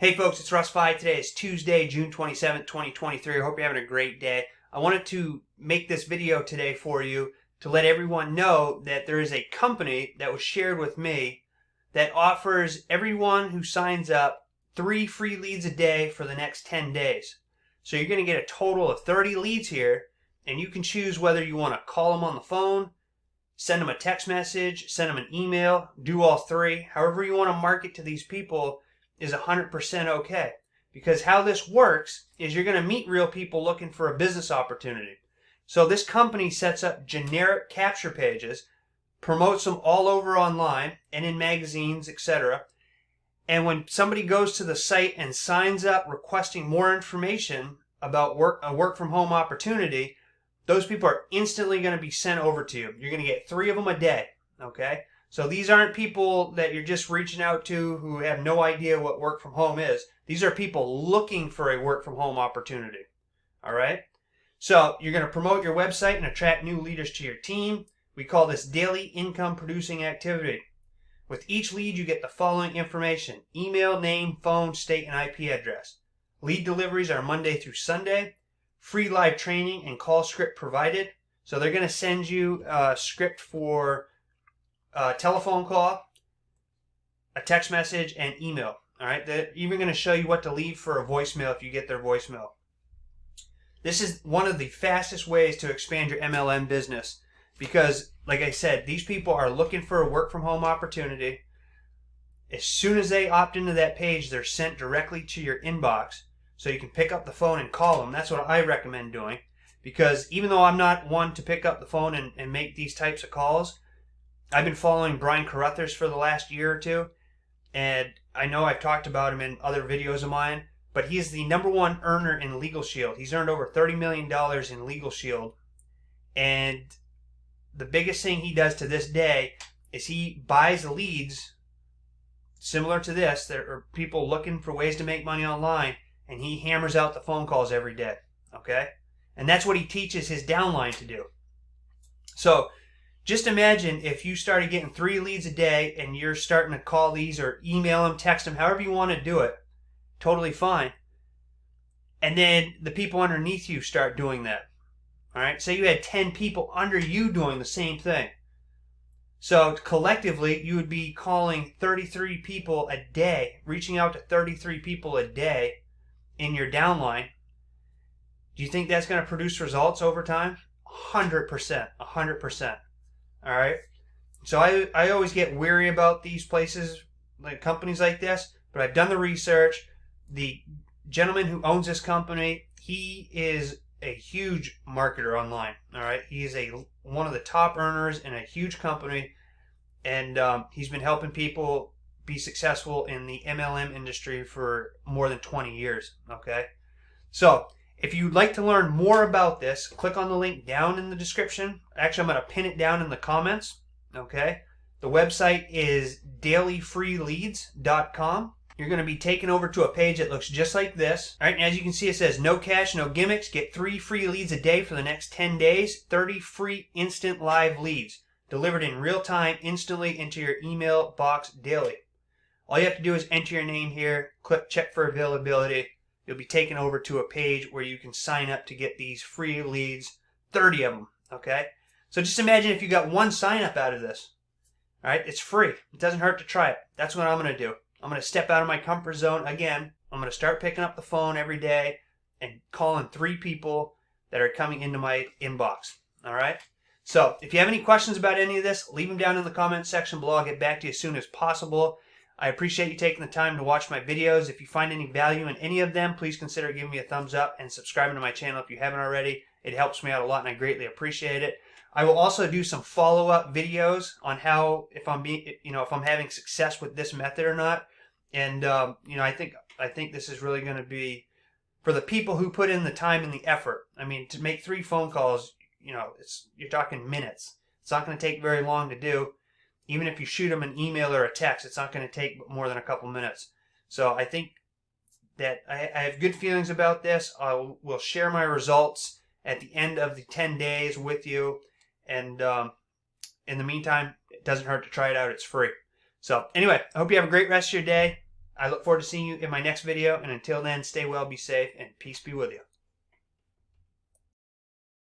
Hey folks, it's Russ. Today is Tuesday, June 27th, 2023. I hope you're having a great day. I wanted to make this video today for you to let everyone know that there is a company that was shared with me that offers everyone who signs up 3 free leads a day for the next 10 days. So you're going to get a total of 30 leads here, and you can choose whether you want to call them on the phone, send them a text message, send them an email, do all three. However you want to market to these people is 100% okay. Because how this works is you're going to meet real people looking for a business opportunity. So this company sets up generic capture pages, promotes them all over online and in magazines, etc. And when somebody goes to the site and signs up requesting more information about a work from home opportunity, those people are instantly going to be sent over to you. You're going to get 3 of them a day, okay? So these aren't people that you're just reaching out to who have no idea what work from home is. These are people looking for a work from home opportunity. All right? So you're going to promote your website and attract new leaders to your team. We call this daily income producing activity. With each lead, you get the following information: email, name, phone, state, and IP address. Lead deliveries are Monday through Sunday. Free live training and call script provided. So they're going to send you a script for a telephone call, a text message, and email. All right, they're even going to show you what to leave for a voicemail if you get their voicemail. This is one of the fastest ways to expand your MLM business because, like I said, these people are looking for a work from home opportunity. As soon as they opt into that page, they're sent directly to your inbox so you can pick up the phone and call them. That's what I recommend doing, because even though I'm not one to pick up the phone and make these types of calls, I've been following Brian Carruthers for the last year or two, and I know I've talked about him in other videos of mine, but he is the #1 earner in Legal Shield. He's earned over $30 million in Legal Shield, and the biggest thing he does to this day is he buys leads similar to this that are people looking for ways to make money online, and he hammers out the phone calls every day, okay? And that's what he teaches his downline to do. So just imagine if you started getting 3 leads a day and you're starting to call these or email them, text them, however you want to do it, totally fine. And then the people underneath you start doing that. All right, say you had 10 people under you doing the same thing. So collectively, you would be calling 33 people a day, reaching out to 33 people a day in your downline. Do you think that's going to produce results over time? 100%, 100%. All right. So I always get weary about these places, like companies like this, but I've done the research. The gentleman who owns this company, he is a huge marketer online. All right. He is one of the top earners in a huge company, and he's been helping people be successful in the MLM industry for more than 20 years. Okay. So if you'd like to learn more about this, click on the link down in the description. Actually, I'm going to pin it down in the comments. Okay. The website is dailyfreeleads.com. You're going to be taken over to a page that looks just like this. All right. And as you can see, it says no cash, no gimmicks. Get 3 free leads a day for the next 10 days. 30 free instant live leads delivered in real time instantly into your email box daily. All you have to do is enter your name here, click check for availability. You'll be taken over to a page where you can sign up to get these free leads, 30 of them, okay? So just imagine if you got 1 sign up out of this, all right? It's free. It doesn't hurt to try it. That's what I'm going to do. I'm going to step out of my comfort zone again. I'm going to start picking up the phone every day and calling 3 people that are coming into my inbox, all right? So if you have any questions about any of this, leave them down in the comments section below. I'll get back to you as soon as possible. I appreciate you taking the time to watch my videos. If you find any value in any of them, please consider giving me a thumbs up and subscribing to my channel if you haven't already. It helps me out a lot and I greatly appreciate it. I will also do some follow-up videos on how, if I'm having success with this method or not. And I think this is really going to be for the people who put in the time and the effort. I mean, to make 3 phone calls, you're talking minutes. It's not going to take very long to do. Even if you shoot them an email or a text, it's not going to take more than a couple minutes. So I think that I have good feelings about this. I will share my results at the end of the 10 days with you. And in the meantime, it doesn't hurt to try it out. It's free. So anyway, I hope you have a great rest of your day. I look forward to seeing you in my next video, and until then, stay well, be safe, and peace be with you.